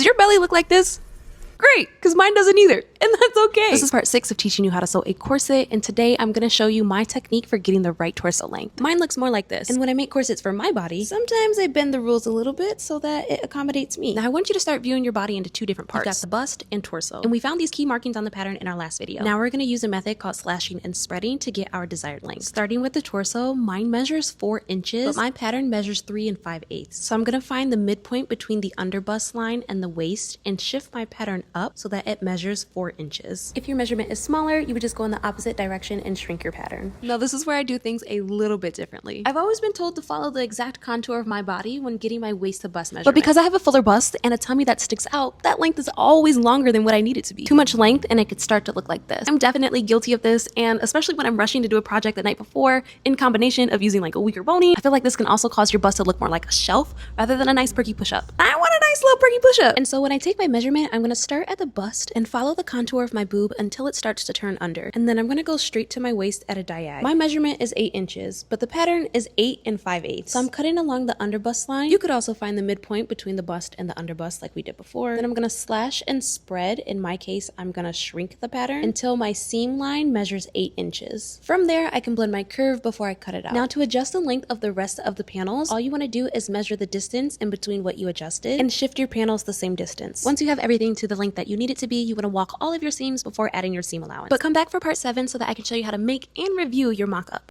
Does your belly look like this? Great, because mine doesn't either, and that's okay. This is part 6 of teaching you how to sew a corset, and today I'm going to show you my technique for getting the right torso length. Mine looks more like this, and when I make corsets for my body, sometimes I bend the rules a little bit so that it accommodates me. Now I want you to start viewing your body into two different parts. You've got the bust and torso, and we found these key markings on the pattern in our last video. Now we're going to use a method called slashing and spreading to get our desired length. Starting with the torso, mine measures 4 inches, but my pattern measures 3 5/8. So I'm going to find the midpoint between the underbust line and the waist and shift my pattern up so that it measures 4 inches. If your measurement is smaller, you would just go in the opposite direction and shrink your pattern. Now this is where I do things a little bit differently. I've always been told to follow the exact contour of my body when getting my waist to bust measurement. But because I have a fuller bust and a tummy that sticks out, that length is always longer than what I need it to be. Too much length and it could start to look like this. I'm definitely guilty of this, and especially when I'm rushing to do a project the night before, in combination of using like a weaker bony, I feel like this can also cause your bust to look more like a shelf rather than a nice perky push-up. I want a nice little perky push-up. And so when I take my measurement, I'm gonna start at the bust and follow the contour of my boob until it starts to turn under. And then I'm gonna go straight to my waist at a diag. My measurement is 8 inches, but the pattern is 8 5/8. So I'm cutting along the underbust line. You could also find the midpoint between the bust and the underbust like we did before. Then I'm gonna slash and spread. In my case, I'm gonna shrink the pattern until my seam line measures 8 inches. From there, I can blend my curve before I cut it out. Now to adjust the length of the rest of the panels, all you wanna do is measure the distance in between what you adjusted and shift your panels the same distance. Once you have everything to the length that you need it to be, you wanna walk all of your seams before adding your seam allowance. But come back for part 7 so that I can show you how to make and review your mock-up.